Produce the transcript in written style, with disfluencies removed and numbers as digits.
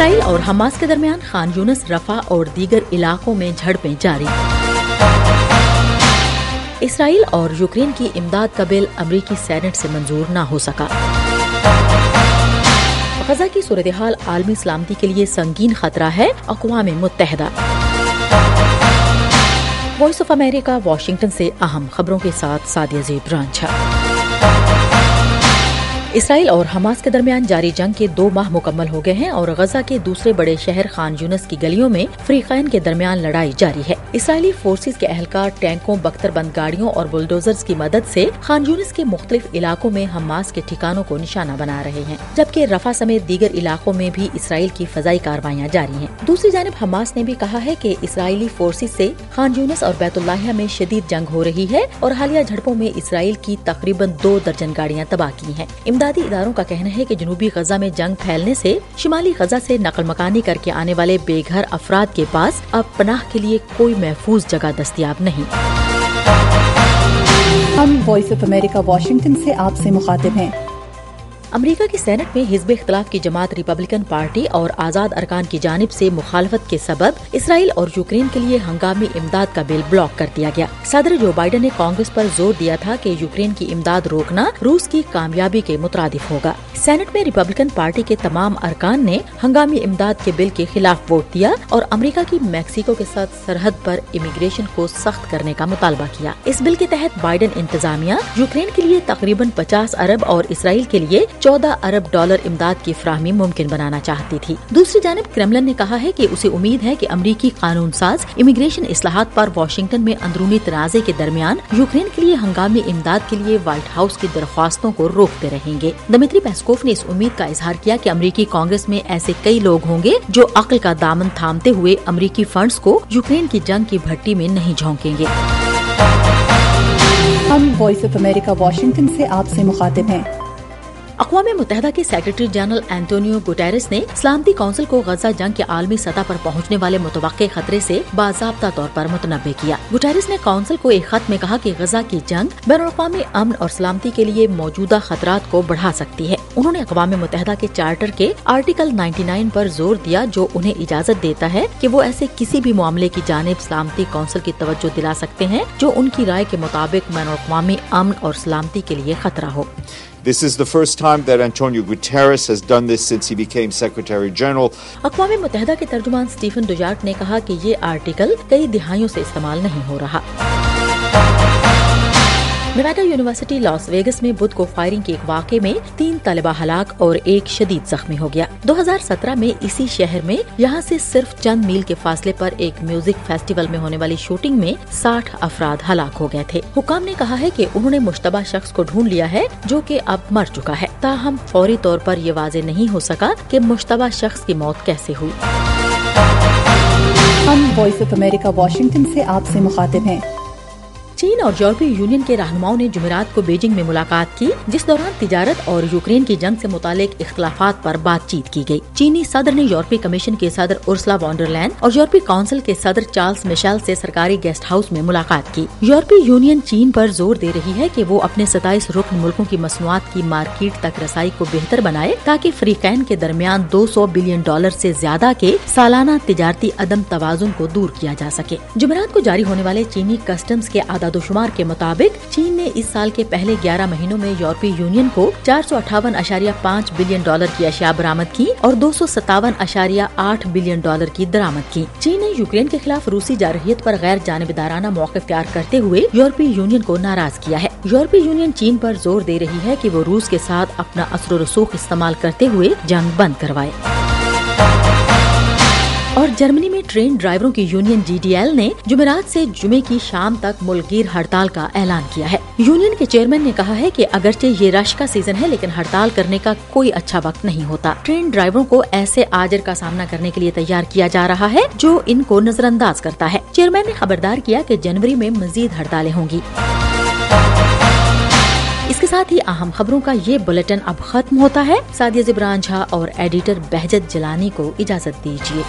اسرائیل اور حماس کے درمیان خان یونس، رفح اور دیگر علاقوں میں جھڑپیں جاری۔ اسرائیل اور یوکرین کی امداد کا بل امریکی سینٹ سے منظور نہ ہو سکا۔ غزہ کی صورتحال عالمی سلامتی کے لیے سنگین خطرہ ہے، اقوام متحدہ۔ وائس آف امریکہ واشنگٹن سے اہم خبروں کے ساتھ سعدیہ زیب رانجھا۔ اسرائیل اور حماس کے درمیان جاری جنگ کے 2 ماہ مکمل ہو گئے ہیں اور غزہ کے دوسرے بڑے شہر خان یونس کی گلیوں میں فریقین کے درمیان لڑائی جاری ہے۔ اسرائیلی فورسز کے اہلکار ٹینکوں، بختر بند گاڑیوں اور بلڈوزرز کی مدد سے خان یونس کے مختلف علاقوں میں حماس کے ٹھکانوں کو نشانہ بنا رہے ہیں، جبکہ رفح سمیت دیگر علاقوں میں بھی اسرائیل کی فضائی کارروائیاں جاری ہیں۔ دوسری جانب حماس نے بھی کہا ہے کہ اسرائیلی فورسز سے خان یونس اور بیت اللہ میں شدید جنگ ہو رہی ہے اور حالیہ جھڑپوں میں اسرائیل کی تقریباً 2 درجن گاڑیاں تباہ کی ہیں۔ امدادی اداروں کا کہنا ہے کہ جنوبی غزہ میں جنگ پھیلنے سے شمالی غزہ سے نقل مکانی کر کے آنے والے بے گھر افراد کے پاس اب پناہ کے لیے کوئی محفوظ جگہ دستیاب نہیں۔ ہم وائس آف امریکہ واشنگٹن سے آپ سے مخاطب ہیں۔ امریکہ کی سینٹ میں حزب اختلاف کی جماعت ریپبلکن پارٹی اور آزاد ارکان کی جانب سے مخالفت کے سبب اسرائیل اور یوکرین کے لیے ہنگامی امداد کا بل بلاک کر دیا گیا۔ صدر جو بائیڈن نے کانگریس پر زور دیا تھا کہ یوکرین کی امداد روکنا روس کی کامیابی کے مترادف ہوگا۔ سینٹ میں ریپبلکن پارٹی کے تمام ارکان نے ہنگامی امداد کے بل کے خلاف ووٹ دیا اور امریکہ کی میکسیکو کے ساتھ سرحد پر امیگریشن کو سخت کرنے کا مطالبہ کیا۔ اس بل کے تحت بائیڈن انتظامیہ یوکرین کے لیے تقریباً 50 ارب اور اسرائیل کے لیے 14 ارب ڈالر امداد کی فراہمی ممکن بنانا چاہتی تھی۔ دوسری جانب کرملن نے کہا ہے کہ اسے امید ہے کہ امریکی قانون ساز امیگریشن اصلاحات پر واشنگٹن میں اندرونی تنازع کے درمیان یوکرین کے لیے ہنگامی امداد کے لیے وائٹ ہاؤس کی درخواستوں کو روکتے رہیں گے۔ دمتری پیسکوف نے اس امید کا اظہار کیا کہ امریکی کانگریس میں ایسے کئی لوگ ہوں گے جو عقل کا دامن تھامتے ہوئے امریکی فنڈز کو یوکرین کی جنگ کی بھٹی میں نہیں جھونکیں گے۔ ہم وائس آف امریکہ واشنگٹن سے آپ سے مخاطب ہیں۔ اقوام متحدہ کے سیکریٹری جنرل اینٹونیو گوٹیرس نے سلامتی کونسل کو غزہ جنگ کے عالمی سطح پر پہنچنے والے متوقع خطرے سے باضابطہ طور پر متنبع کیا۔ گوٹیرس نے کونسل کو ایک خط میں کہا کہ غزہ کی جنگ بین الاقوامی امن اور سلامتی کے لیے موجودہ خطرات کو بڑھا سکتی ہے۔ انہوں نے اقوام متحدہ کے چارٹر کے آرٹیکل 99 پر زور دیا جو انہیں اجازت دیتا ہے کہ وہ ایسے کسی بھی معاملے کی جانب سلامتی کونسل کی توجہ دلا سکتے ہیں جو ان کی رائے کے مطابق بین الاقوامی امن اور سلامتی کے لیے خطرہ ہو۔ This is the first time that Antonio Guterres has done this since he became Secretary General. اقوام متحدہ کے ترجمان اسٹیفن ڈوجارٹ نے کہا کہ یہ آرٹیکل کئی دہائیوں سے استعمال نہیں ہو رہا۔ نیواڈا یونیورسٹی لاس ویگس میں بدھ کو فائرنگ کے ایک واقعے میں 3 طلبہ ہلاک اور 1 شدید زخمی ہو گیا۔ 2017 میں اسی شہر میں یہاں سے صرف چند میل کے فاصلے پر ایک میوزک فیسٹیول میں ہونے والی شوٹنگ میں 60 افراد ہلاک ہو گئے تھے۔ حکام نے کہا ہے کہ انہوں نے مشتبہ شخص کو ڈھونڈ لیا ہے جو کہ اب مر چکا ہے، تاہم فوری طور پر یہ واضح نہیں ہو سکا کہ مشتبہ شخص کی موت کیسے ہوئی۔ ہم وائس آف امریکہ واشنگٹن سے آپ سے مخاطب ہیں۔ چین اور یورپی یونین کے رہنماؤں نے جمعرات کو بیجنگ میں ملاقات کی جس دوران تجارت اور یوکرین کی جنگ سے متعلق اختلافات پر بات چیت کی گئی۔ چینی صدر نے یورپی کمیشن کے صدر ارسلا وان ڈر لائن اور یورپی کونسل کے صدر چارلز میشل سے سرکاری گیسٹ ہاؤس میں ملاقات کی۔ یورپی یونین چین پر زور دے رہی ہے کہ وہ اپنے 27 رکن ملکوں کی مصنوعات کی مارکیٹ تک رسائی کو بہتر بنائے تاکہ فریقین کے درمیان $200 بلین سے زیادہ کے سالانہ تجارتی عدم توازن کو دور کیا جا سکے۔ جمعرات کو جاری ہونے والے چینی کسٹمز کے اعداد و شمار کے مطابق چین نے اس سال کے پہلے 11 مہینوں میں یورپی یونین کو $458.5 بلین کی اشیاء برآمد کی اور $257.8 بلین کی درآمد کی۔ چین نے یوکرین کے خلاف روسی جارحیت پر غیر جانبدارانہ موقف اختیار کرتے ہوئے یورپی یونین کو ناراض کیا ہے۔ یورپی یونین چین پر زور دے رہی ہے کہ وہ روس کے ساتھ اپنا اثر و رسوخ استعمال کرتے ہوئے جنگ بند کروائے۔ اور جرمنی میں ٹرین ڈرائیوروں کی یونین GDL نے جمعرات سے جمعے کی شام تک ملک گیر ہڑتال کا اعلان کیا ہے۔ یونین کے چیئرمین نے کہا ہے کہ اگرچہ یہ رش کا سیزن ہے لیکن ہڑتال کرنے کا کوئی اچھا وقت نہیں ہوتا۔ ٹرین ڈرائیوروں کو ایسے آجر کا سامنا کرنے کے لیے تیار کیا جا رہا ہے جو ان کو نظر انداز کرتا ہے۔ چیئرمین نے خبردار کیا کہ جنوری میں مزید ہڑتالیں ہوں گی۔ اس کے ساتھ ہی اہم خبروں کا یہ بلیٹن اب ختم ہوتا ہے۔ سعدیہ زیب رانجھا اور ایڈیٹر بہجت جلانی کو اجازت دیجیے۔